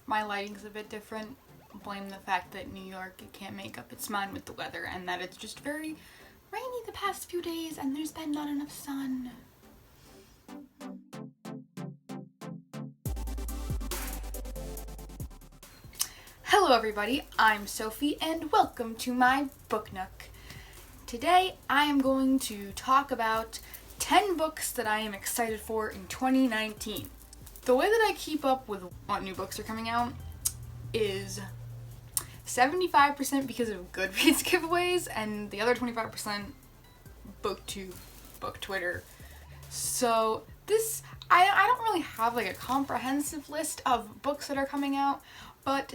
my lighting's a bit different. Blame the fact that New York can't make up its mind with the weather and that it's just very rainy the past few days and there's been not enough sun. Hello everybody, I'm Sophie and welcome to my Book Nook. Today I am going to talk about 10 books that I am excited for in 2019. The way that I keep up with what new books are coming out is 75% because of Goodreads giveaways and the other 25% BookTube, Book Twitter. So I don't really have like a comprehensive list of books that are coming out, but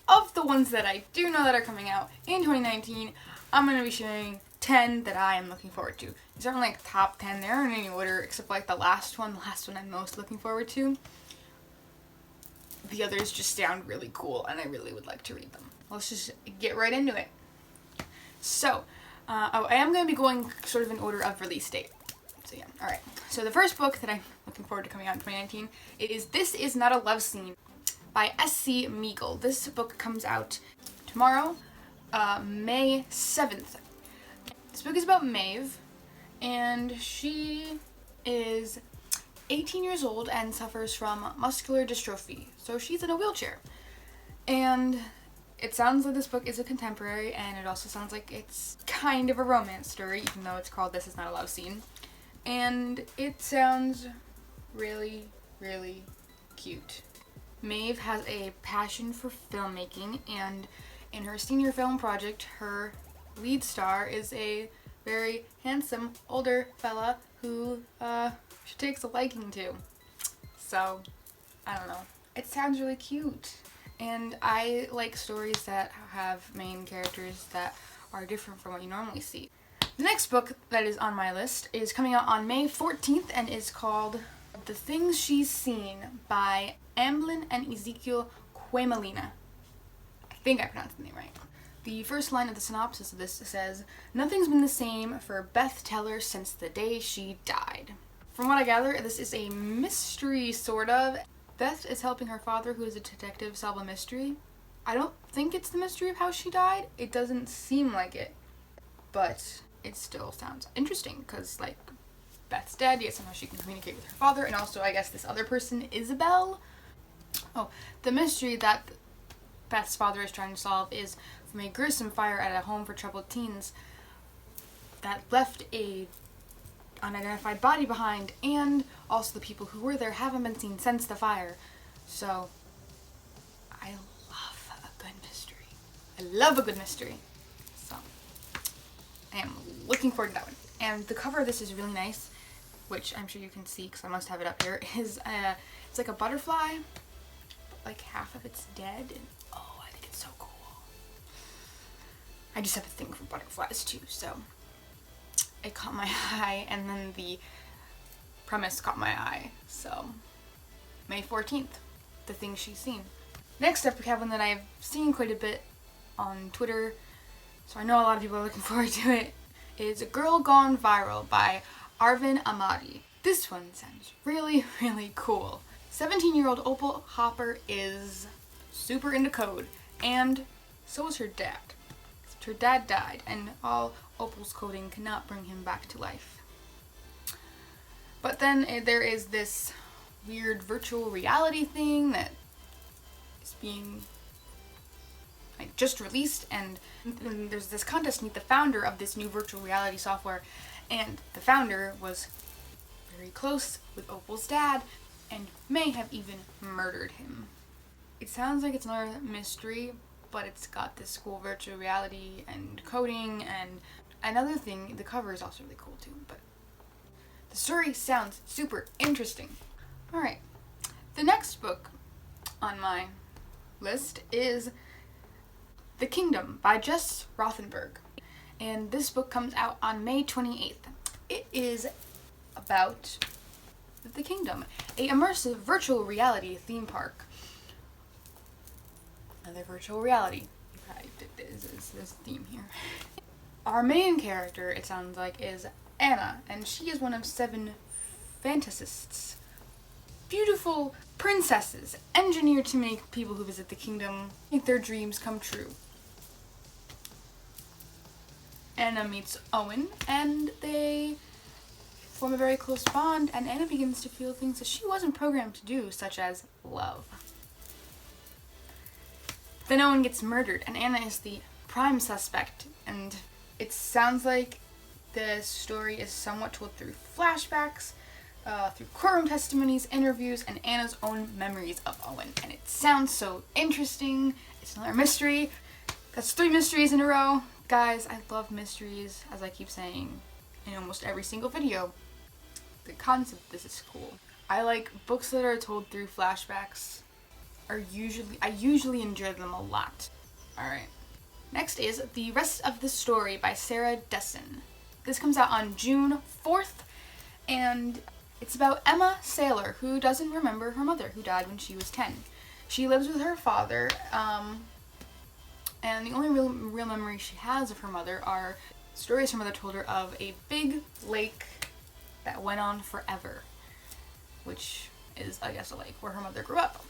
of the ones that I do know that are coming out in 2019, I'm going to be sharing 10 that I am looking forward to. These aren't like top 10, they aren't in any order except like the last one I'm most looking forward to. The others just sound really cool and I really would like to read them. Let's just get right into it. So, I am going to be going sort of in order of release date. So yeah, alright. So the first book that I'm looking forward to coming out in 2019 is This Is Not a Love Scene by S.C. Meagle. This book comes out tomorrow, May 7th. This book is about Maeve, and she is 18 years old and suffers from muscular dystrophy. So she's in a wheelchair. And it sounds like this book is a contemporary, and it also sounds like it's kind of a romance story, even though it's called This Is Not a Love Scene. And it sounds really, really cute. Maeve has a passion for filmmaking, and in her senior film project, her lead star is a very handsome older fella who she takes a liking to. So, I don't know. It sounds really cute. And I like stories that have main characters that are different from what you normally see. The next book that is on my list is coming out on May 14th and is called The Things She's Seen by Amblin and Ezekiel Quamelina. I think I pronounced the name right. The first line of the synopsis of this says, "Nothing's been the same for Beth Teller since the day she died." From what I gather, this is a mystery, sort of. Beth is helping her father, who is a detective, solve a mystery. I don't think it's the mystery of how she died. It doesn't seem like it. But it still sounds interesting, because, like, Beth's dead, yet somehow she can communicate with her father, and also, I guess, this other person, Isabel. Oh, the mystery that Beth's father is trying to solve is from a gruesome fire at a home for troubled teens that left a unidentified body behind, and also the people who were there haven't been seen since the fire. So, I love a good mystery. I love a good mystery. So, I am looking forward to that one. And the cover of this is really nice, which I'm sure you can see because I must have it up here, is it's like a butterfly, but like half of it's dead, and oh, I think it's so cool. I just have a thing for butterflies too, so it caught my eye, and then the premise caught my eye. So, May 14th, The Things She's Seen. Next up, we have one that I've seen quite a bit on Twitter, so I know a lot of people are looking forward to it. It's A Girl Gone Viral by Arvin Amadi. This one sounds really, really cool. 17-year-old Opal Hopper is super into code, and so is her dad. Her dad died, and all Opal's coding cannot bring him back to life. But then there is this weird virtual reality thing that is being just released, and there's this contest to meet the founder of this new virtual reality software, and the founder was very close with Opal's dad and may have even murdered him. It sounds like it's another mystery, but it's got this cool virtual reality and coding, and another thing, the cover is also really cool too, but the story sounds super interesting. Alright, the next book on my list is The Kingdom by Jess Rothenberg, and this book comes out on May 28th. It is about the Kingdom, a immersive virtual reality theme park. Another virtual reality. There's a theme here. Our main character, it sounds like, is Anna, and she is one of 7 fantasists. Beautiful Princesses, engineered to make people who visit the kingdom make their dreams come true. Anna meets Owen, and they form a very close bond, and Anna begins to feel things that she wasn't programmed to do, such as love. Then Owen gets murdered, and Anna is the prime suspect, and it sounds like the story is somewhat told through flashbacks, through courtroom testimonies, interviews, and Anna's own memories of Owen. And it sounds so interesting. It's another mystery. That's 3 mysteries in a row. Guys, I love mysteries, as I keep saying in almost every single video. The concept of this is cool. I like books that are told through flashbacks. I usually enjoy them a lot. Alright. Next is The Rest of the Story by Sarah Dessen. This comes out on June 4th, and it's about Emma Saylor, who doesn't remember her mother, who died when she was 10. She lives with her father, and the only real memories she has of her mother are stories her mother told her of a big lake that went on forever, which is, I guess, a lake where her mother grew up.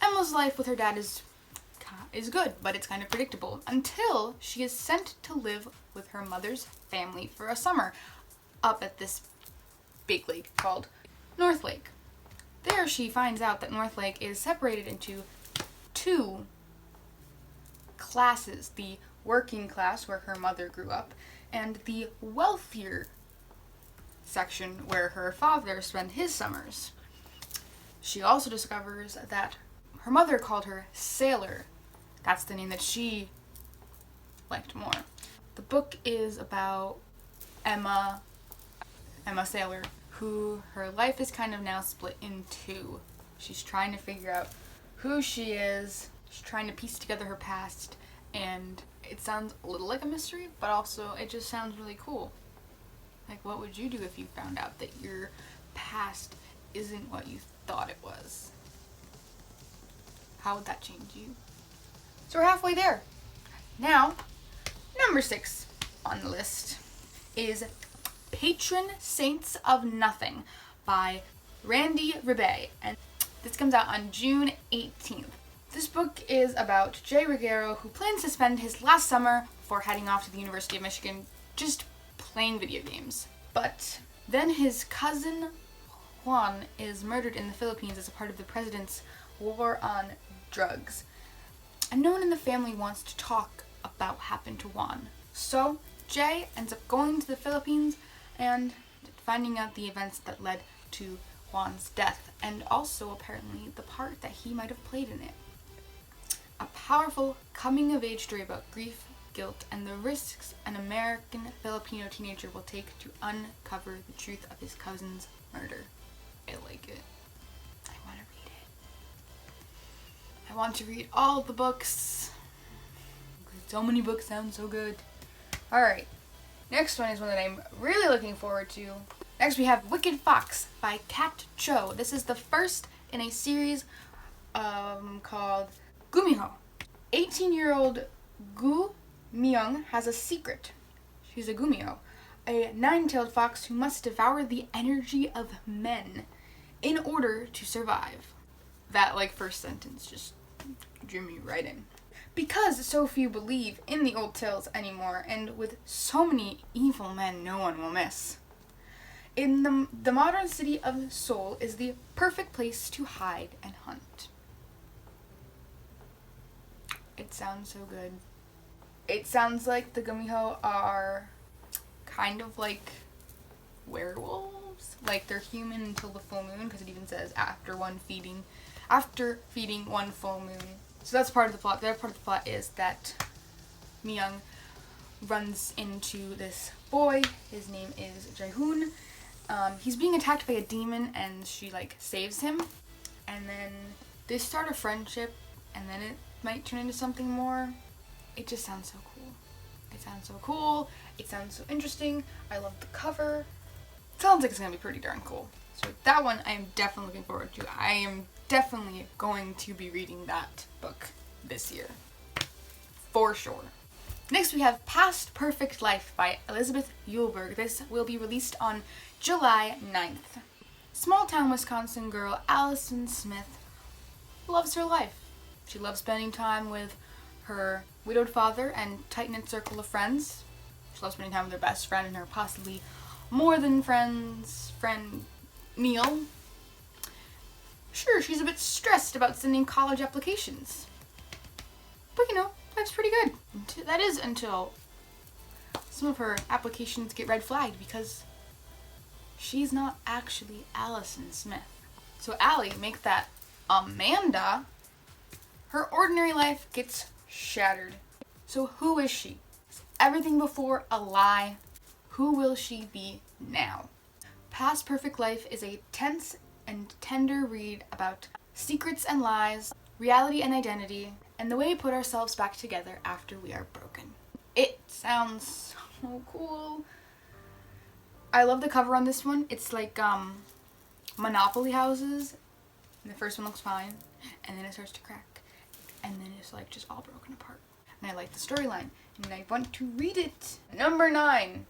Emma's life with her dad is good, but it's kind of predictable, until she is sent to live with her mother's family for a summer up at this big lake called North Lake. There she finds out that North Lake is separated into 2 classes, the working class where her mother grew up, and the wealthier section where her father spent his summers. She also discovers that her mother called her Sailor. That's the name that she liked more. The book is about Emma Saylor, who her life is kind of now split in 2. She's trying to figure out who she is. She's trying to piece together her past, and it sounds a little like a mystery, but also it just sounds really cool. Like, what would you do if you found out that your past isn't what you thought it was? How would that change you? So we're halfway there. Now, number 6 on the list is Patron Saints of Nothing by Randy Rebay, and this comes out on June 18th. This book is about Jay Ruggiero, who plans to spend his last summer before heading off to the University of Michigan just playing video games. But then his cousin Juan is murdered in the Philippines as a part of the president's war on drugs. And no one in the family wants to talk about what happened to Juan. So Jay ends up going to the Philippines and finding out the events that led to Juan's death, and also apparently the part that he might have played in it. A powerful coming-of-age story about grief, guilt, and the risks an American Filipino teenager will take to uncover the truth of his cousin's murder. I like it. I want to read it. I want to read all the books. So many books sound so good. Alright, next one is one that I'm really looking forward to. Next we have Wicked Fox by Kat Cho. This is the first in a series called Gumiho. 18-year-old Gu Myung has a secret. She's a Gumiho, a 9-tailed fox who must devour the energy of men in order to survive. That, first sentence just drew me right in. Because so few believe in the old tales anymore, and with so many evil men no one will miss. In the modern city of Seoul is the perfect place to hide and hunt. It sounds so good. It sounds like the Gumiho are kind of like werewolves. Like, they're human until the full moon, because it even says after feeding one full moon. So that's part of the plot. The other part of the plot is that Myung runs into this boy. His name is Jaehoon. He's being attacked by a demon, and she saves him. And then they start a friendship, and then it might turn into something more. It just sounds so cool. It sounds so cool. It sounds so interesting. I love the cover. It sounds like it's gonna be pretty darn cool. So that one I am definitely looking forward to. I am definitely going to be reading that book this year. For sure. Next we have Past Perfect Life by Elizabeth Eulberg. This will be released on July 9th. Small-town Wisconsin girl Allison Smith loves her life. She loves spending time with her widowed father and tight-knit circle of friends. She loves spending time with her best friend and her possibly more than friends friend, Neil. Sure, she's a bit stressed about sending college applications. But you know, life's pretty good. That is until some of her applications get red flagged because she's not actually Allison Smith. So Allie makes that Amanda. Her ordinary life gets shattered. So who is she? Is everything before a lie? Who will she be now? Past Perfect Life is a tense and tender read about secrets and lies, reality and identity, and the way we put ourselves back together after we are broken. It sounds so cool. I love the cover on this one. It's like Monopoly houses, and the first one looks fine, and then it starts to crack, and then it's like just all broken apart. And I like the storyline, and I want to read it. Number 9.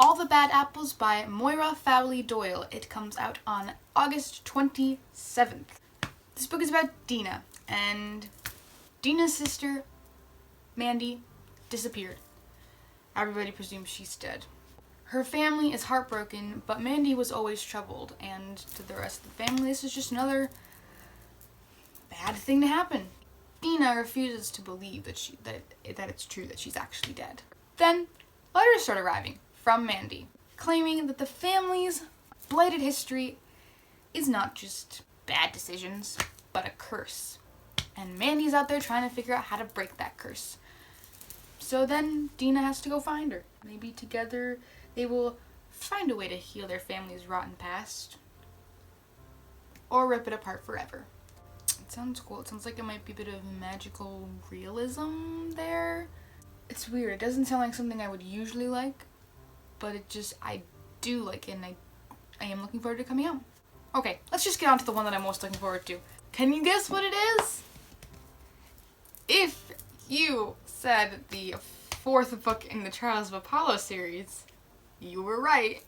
All the Bad Apples by Moira Fowley Doyle. It comes out on August 27th. This book is about Dina, and Dina's sister, Mandy, disappeared. Everybody presumes she's dead. Her family is heartbroken, but Mandy was always troubled, and to the rest of the family, this is just another bad thing to happen. Dina refuses to believe that it's true that she's actually dead. Then, letters start arriving from Mandy, claiming that the family's blighted history is not just bad decisions, but a curse. And Mandy's out there trying to figure out how to break that curse. So then Dina has to go find her. Maybe together they will find a way to heal their family's rotten past. Or rip it apart forever. It sounds cool. It sounds like it might be a bit of magical realism there. It's weird. It doesn't sound like something I would usually like. But I do like it, and I am looking forward to coming out. Okay, let's just get on to the one that I'm most looking forward to. Can you guess what it is? If you said the 4th book in the Trials of Apollo series, you were right.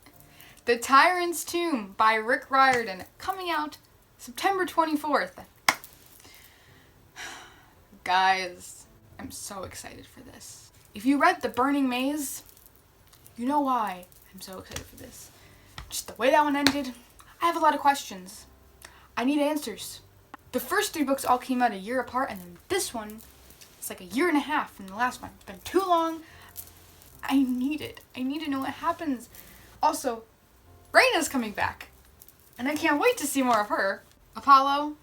The Tyrant's Tomb by Rick Riordan, coming out September 24th. Guys, I'm so excited for this. If you read The Burning Maze, you know why I'm so excited for this. Just the way that one ended, I have a lot of questions. I need answers. The first 3 books all came out a year apart, and then this one, it's like a year and a half from the last one. It's been too long. I need it. I need to know what happens. Also, Raina's coming back, and I can't wait to see more of her. Apollo,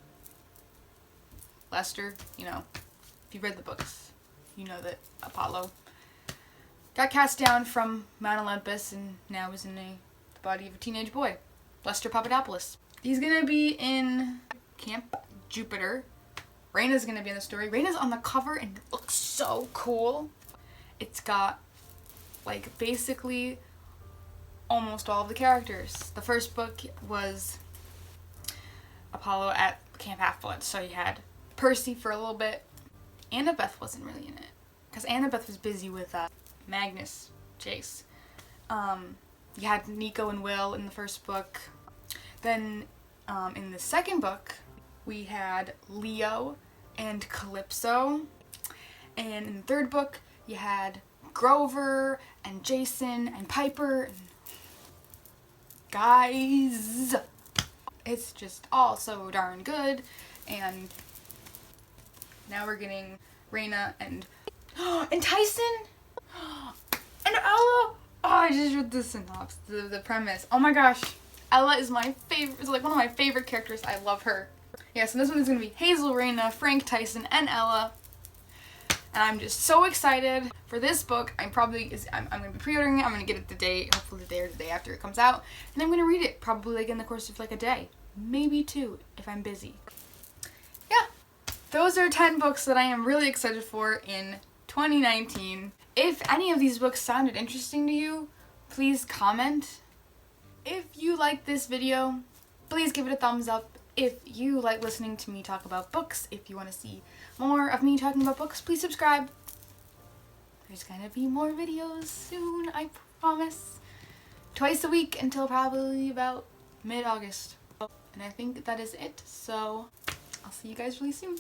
Lester, you know, if you read the books, you know that Apollo got cast down from Mount Olympus and now is in the body of a teenage boy, Lester Papadopoulos. He's gonna be in Camp Jupiter. Raina's gonna be in the story. Raina's on the cover and it looks so cool. It's got, like, basically almost all of the characters. The first book was Apollo at Camp Half-Blood, so you had Percy for a little bit. Annabeth wasn't really in it, because Annabeth was busy with Magnus Chase. You had Nico and Will in the first book. Then in the second book, we had Leo and Calypso. And in the third book, you had Grover and Jason and Piper. And guys, it's just all so darn good. And now we're getting Raina and Tyson and Ella. Oh, I just read the synopsis, the premise. Oh my gosh, Ella is my favorite. It's like one of my favorite characters. I love her. Yeah, so this one is gonna be Hazel, Raina, Frank, Tyson, and Ella. And I'm just so excited for this book. I'm gonna be pre-ordering it. I'm gonna get it the day, hopefully the day or the day after it comes out, and I'm gonna read it probably like in the course of like a day, maybe 2 if I'm busy. Yeah, those are 10 books that I am really excited for in 2019. If any of these books sounded interesting to you, please comment. If you like this video, please give it a thumbs up. If you like listening to me talk about books, if you want to see more of me talking about books, please subscribe. There's gonna be more videos soon, I promise. Twice a week until probably about mid-August. And I think that is it, so I'll see you guys really soon.